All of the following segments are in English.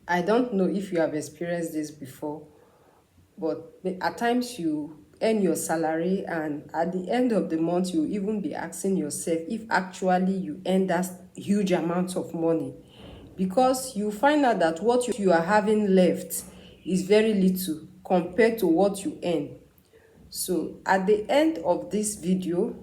I don't know if you have experienced this before, but at times you earn your salary, and at the end of the month you even be asking yourself if actually you earn that huge amount of money, because you find out that what you are having left is very little compared to what you earn. So at the end of this video,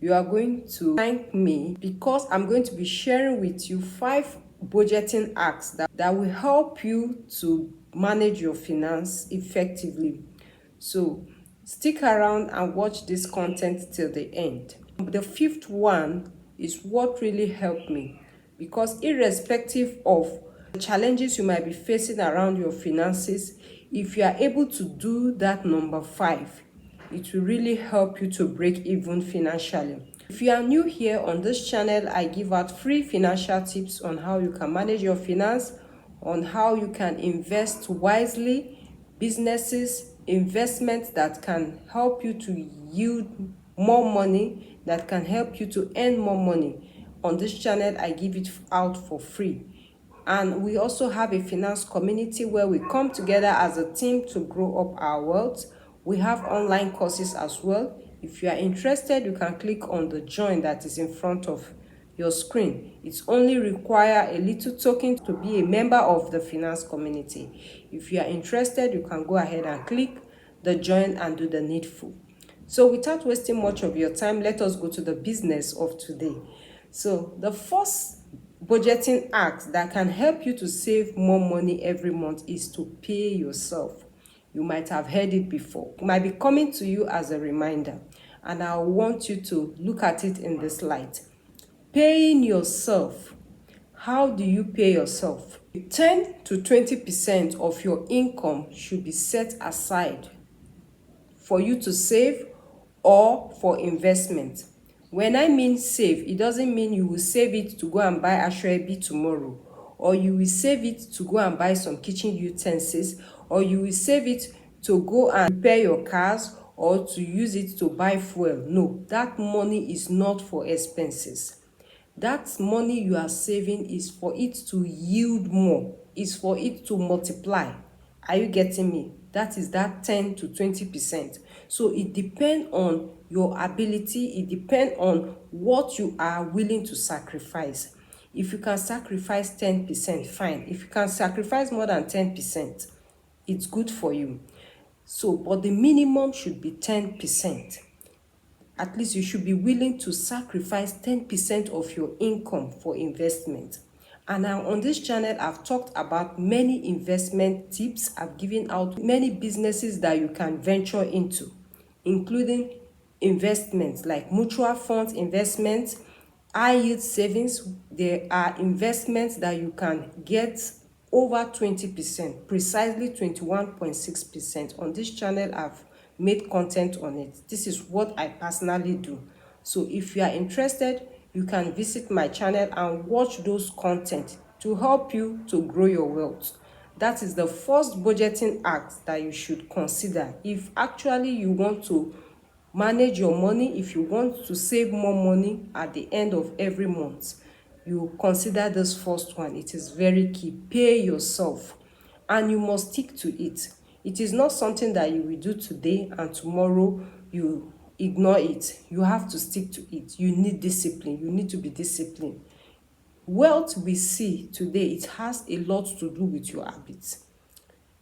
you are going to thank me, because I'm going to be sharing with you 5 budgeting hacks that will help you to manage your finance effectively. So stick around and watch this content till the end. The 5th one is what really helped me, because irrespective of the challenges you might be facing around your finances, if you are able to do that number 5, it will really help you to break even financially. If you are new here on this channel, I give out free financial tips on how you can manage your finance, on how you can invest wisely, businesses, investments that can help you to yield more money, that can help you to earn more money. On this channel, I give it out for free. And we also have a finance community where we come together as a team to grow up our wealth. We have online courses as well. If you are interested, you can click on the join that is in front of your screen. It's only require a little token to be a member of the finance community. If you are interested, you can go ahead and click the join and do the needful. So without wasting much of your time, let us go to the business of today. So the first budgeting hacks that can help you to save more money every month is to pay yourself. You might have heard it before. It might be coming to you as a reminder, and I want you to look at it in this light. Paying yourself. How do you pay yourself? 10 to 20% of your income should be set aside for you to save or for investment. When I mean save, it doesn't mean you will save it to go and buy ashwabi tomorrow, or you will save it to go and buy some kitchen utensils, or you will save it to go and repair your cars, or to use it to buy fuel. No, that money is not for expenses. That money you are saving is for it to yield more, is for it to multiply. Are you getting me? That is that 10 to 20%. So it depends on your ability, it depends on what you are willing to sacrifice. If you can sacrifice 10%, fine. If you can sacrifice more than 10%, it's good for you. So, but the minimum should be 10%. At least you should be willing to sacrifice 10% of your income for investment. And now on this channel, I've talked about many investment tips. I've given out many businesses that you can venture into, including investments like mutual funds investments, high yield savings. There are investments that you can get over 20%, precisely 21.6%. On this channel, I've made content on it. This is what I personally do. So if you are interested, you can visit my channel and watch those content to help you to grow your wealth. That is the first budgeting act that you should consider if actually you want to manage your money, if you want to save more money at the end of every month. You consider this first one. It is very key. Pay yourself, and you must stick to it. It is not something that you will do today and tomorrow you ignore it. You have to stick to it. You need discipline. You need to be disciplined. Wealth we see today, it has a lot to do with your habits.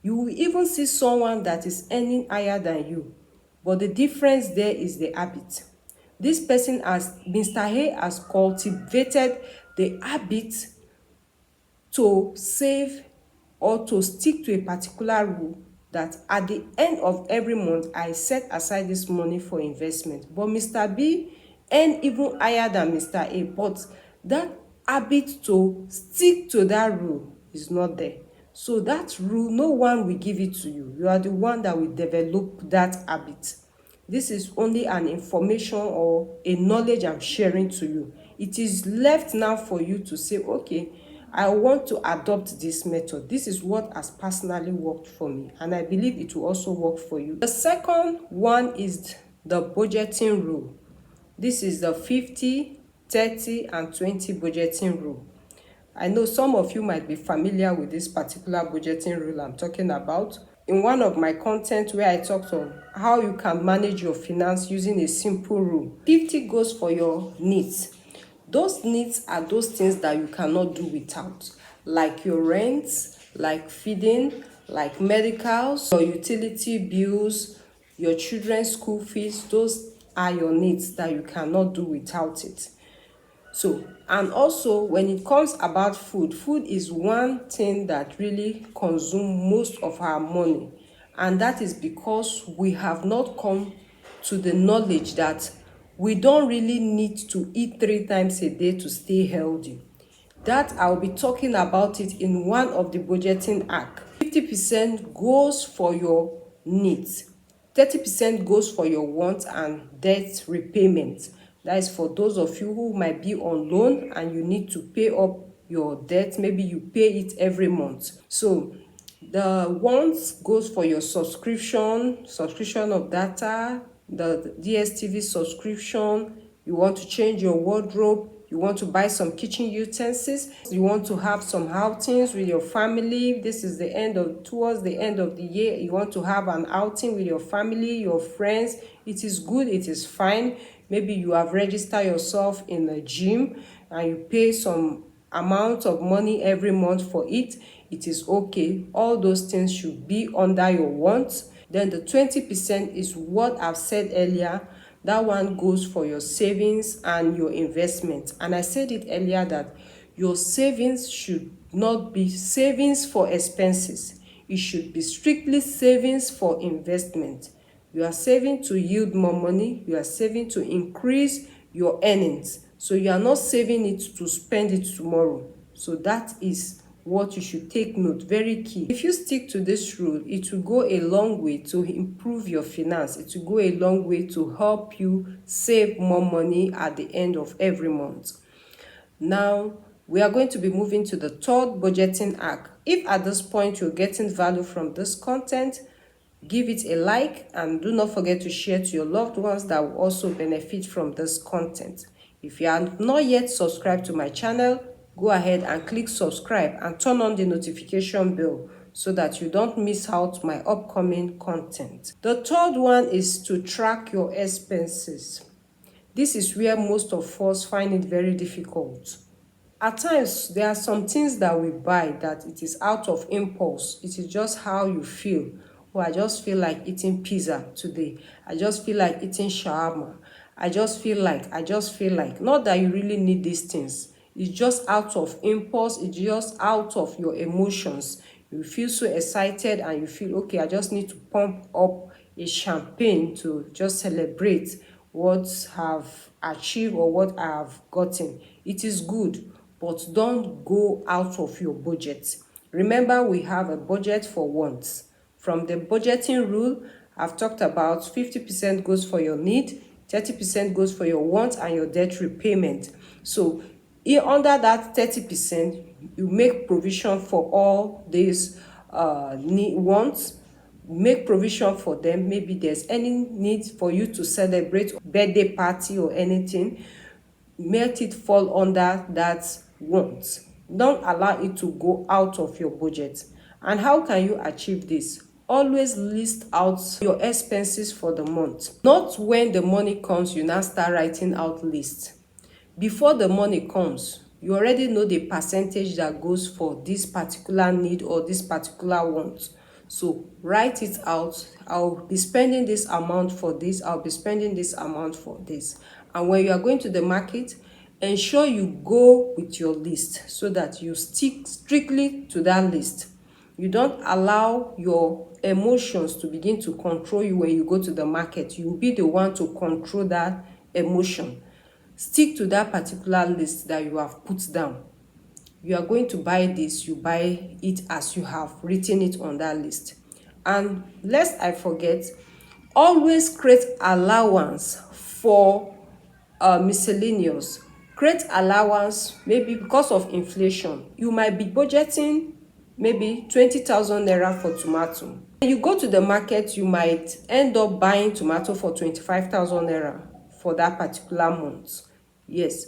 You will even see someone that is earning higher than you, but the difference there is the habit. This person, as Mr. A, has cultivated the habit to save or to stick to a particular rule, that at the end of every month I set aside this money for investment. But Mr. B earn even higher than Mr. A, but that habit to stick to that rule is not there. So that rule, no one will give it to you. You are the one that will develop that habit. This is only an information or a knowledge I'm sharing to you. It is left now for you to say, okay, I want to adopt this method. This is what has personally worked for me, and I believe it will also work for you. The second one is the budgeting rule. This is the 50, 30, and 20 budgeting rule. I know some of you might be familiar with this particular budgeting rule I'm talking about. In one of my content where I talked on how you can manage your finance using a simple rule, 50 goes for your needs. Those needs are those things that you cannot do without, like your rent, like feeding, like medicals, your utility bills, your children's school fees. Those are your needs that you cannot do without it. So, and also when it comes about food, food is one thing that really consumes most of our money, and that is because we have not come to the knowledge that we don't really need to eat 3 times a day to stay healthy. That I'll be talking about it in one of the budgeting hacks. 50% goes for your needs, 30% goes for your wants and debt repayment. That is for those of you who might be on loan and you need to pay up your debt. Maybe you pay it every month. So the wants goes for your subscription of data, the DSTV subscription. You want to change your wardrobe, you want to buy some kitchen utensils, you want to have some outings with your family. This is towards the end of the year, you want to have an outing with your family, your friends. It is good, it is fine. Maybe you have registered yourself in a gym and you pay some amount of money every month for it. It is okay. All those things should be under your wants. Then the 20% is what I've said earlier. That one goes for your savings and your investment. And I said it earlier that your savings should not be savings for expenses. It should be strictly savings for investment. You are saving to yield more money. You are saving to increase your earnings. So you are not saving it to spend it tomorrow. So that is what you should take note, very key. If you stick to this rule, it will go a long way to improve your finance. It will go a long way to help you save more money at the end of every month. Now, we are going to be moving to the third budgeting hack. If at this point you're getting value from this content, give it a like and do not forget to share to your loved ones that will also benefit from this content. If you are not yet subscribed to my channel, go ahead and click subscribe and turn on the notification bell so that you don't miss out my upcoming content. The third one is to track your expenses. This is where most of us find it very difficult. At times, there are some things that we buy that it is out of impulse. It is just how you feel. Oh, I just feel like eating pizza today. I just feel like eating shawarma. I just feel like. Not that you really need these things. It's just out of impulse. It's just out of your emotions. You feel so excited and you feel, okay, I just need to pump up a champagne to just celebrate what I've achieved or what I have gotten. It is good, but don't go out of your budget. Remember, we have a budget for wants. From the budgeting rule, I've talked about 50% goes for your need, 30% goes for your wants and your debt repayment. So under that 30%, you make provision for all these wants. Make provision for them. Maybe there's any need for you to celebrate birthday party or anything, make it fall under that want. Don't allow it to go out of your budget. And how can you achieve this? Always list out your expenses for the month. Not when the money comes, you now start writing out lists. Before the money comes, you already know the percentage that goes for this particular need or this particular want. So write it out. I'll be spending this amount for this. I'll be spending this amount for this. And when you are going to the market, ensure you go with your list so that you stick strictly to that list. You don't allow your emotions to begin to control you when you go to the market. You will be the one to control that emotion. Stick to that particular list that you have put down. You are going to buy this, you buy it as you have written it on that list. And lest I forget, always create allowance for miscellaneous. Create allowance, maybe because of inflation. You might be budgeting maybe 20,000 naira for tomato. When you go to the market, you might end up buying tomato for 25,000 naira for that particular month. Yes,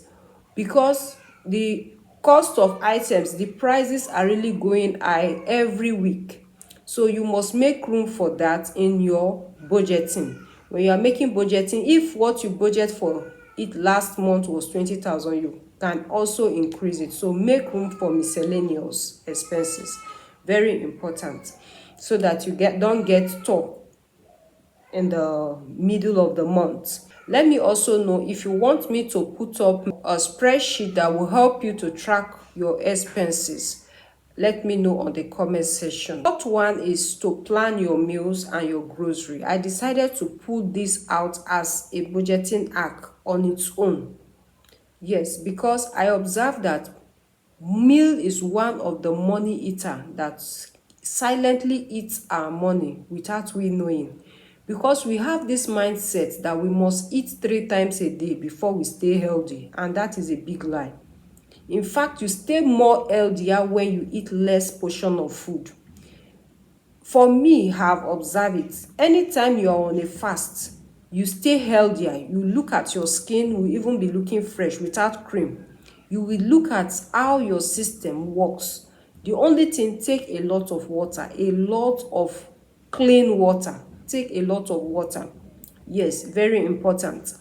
because the Cost of items, the prices are really going high every week, so you must make room for that in your budgeting. When you are making budgeting, if what you budget for it last month was 20,000, you can also increase it. So make room for miscellaneous expenses, very important, so that you don't get stuck in the middle of the month. Let me also know if you want me to put up a spreadsheet that will help you to track your expenses. Let me know on the comment section. The fourth one is to plan your meals and your grocery. I decided to pull this out as a budgeting hack on its own. Yes, because I observed that meal is one of the money eater that silently eats our money without we knowing, because we have this mindset that we must eat 3 times a day before we stay healthy, and that is a big lie. In fact, you stay more healthier when you eat less portion of food. For me, have observed it, anytime you are on a fast, you stay healthier. You look at your skin will even be looking fresh without cream. You will look at how your system works. The only thing, take a lot of water, a lot of clean water. Take a lot of water. Yes, very important.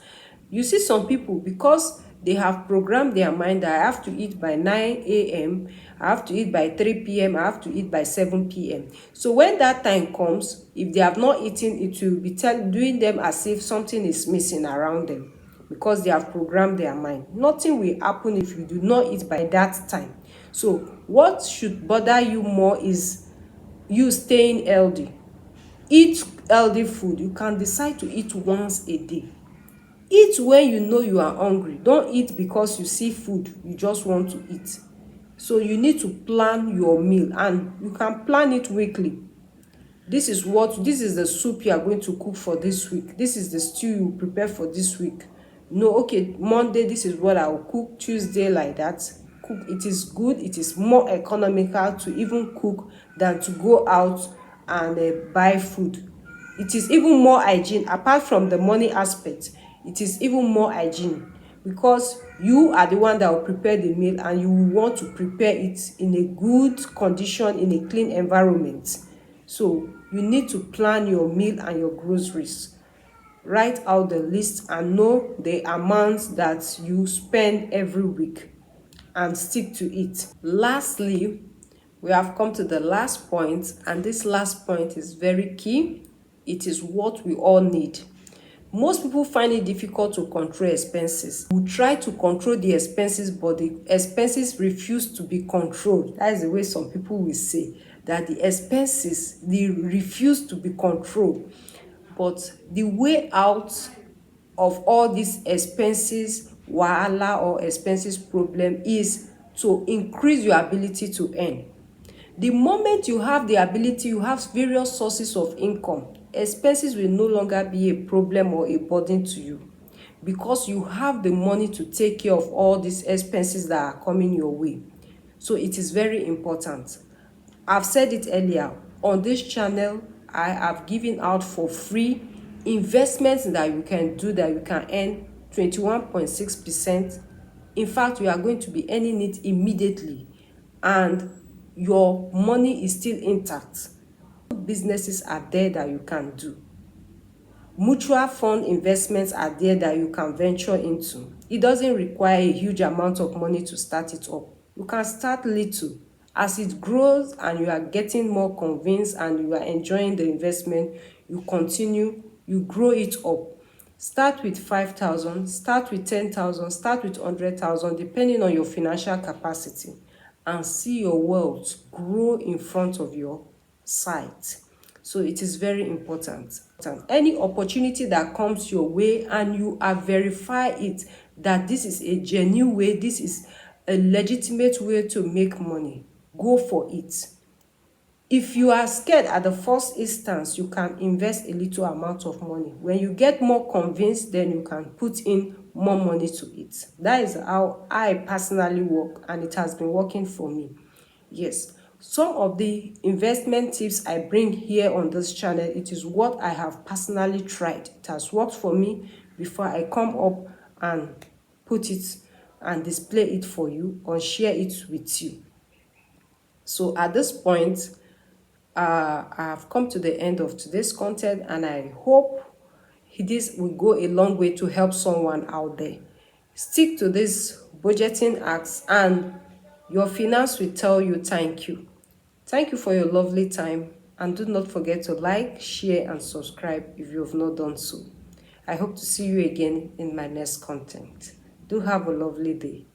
You see some people, because they have programmed their mind that I have to eat by 9 a.m., I have to eat by 3 p.m., I have to eat by 7 p.m. So when that time comes, if they have not eaten, it will be doing them as if something is missing around them, because they have programmed their mind. Nothing will happen if you do not eat by that time. So what should bother you more is you staying healthy. Eat healthy food. You can decide to eat once a day. Eat when you know you are hungry. Don't eat because you see food you just want to eat. So you need to plan your meal, and you can plan it weekly. This is the soup you are going to cook for this week. This is the stew you prepare for this week. No, okay, Monday this is what I will cook, Tuesday like that. Cook. It is good, it is more economical to even cook than to go out and buy food. It is even more hygiene. Apart from the money aspect, it is even more hygiene, because you are the one that will prepare the meal, and you will want to prepare it in a good condition, in a clean environment. So you need to plan your meal and your groceries. Write out the list and know the amount that you spend every week, and stick to it. Lastly, we have come to the last point, and this last point is very key. It is what we all need. Most people find it difficult to control expenses. We try to control the expenses, but the expenses refuse to be controlled. That is the way some people will say that the expenses, they refuse to be controlled. But the way out of all these expenses wahala or expenses problem is to increase your ability to earn. The moment you have the ability, you have various sources of income, expenses will no longer be a problem or a burden to you, because you have the money to take care of all these expenses that are coming your way. So it is very important. I've said it earlier, on this channel, I have given out for free investments that you can do, that you can earn 21.6%. In fact, you are going to be earning it immediately, and your money is still intact. Businesses are there that you can do. Mutual fund investments are there that you can venture into. It doesn't require a huge amount of money to start it up. You can start little. As it grows and you are getting more convinced and you are enjoying the investment, you continue, you grow it up. Start with 5,000, start with 10,000, start with 100,000, depending on your financial capacity, and see your wealth grow in front of your sight. So it is very important. Any opportunity that comes your way and you have verified it, that this is a genuine way, this is a legitimate way to make money, go for it. If you are scared at the first instance, you can invest a little amount of money. When you get more convinced, then you can put in more money to it. That is how I personally work, and it has been working for me. Yes, some of the investment tips I bring here on this channel, it is what I have personally tried. It has worked for me before I come up and put it and display it for you or share it with you. So at this point, I've come to the end of today's content, and I hope this will go a long way to help someone out there. Stick to this budgeting acts, and your finance will tell you thank you. Thank you for your lovely time, and do not forget to like, share, and subscribe if you have not done so. I hope to see you again in my next content. Do have a lovely day.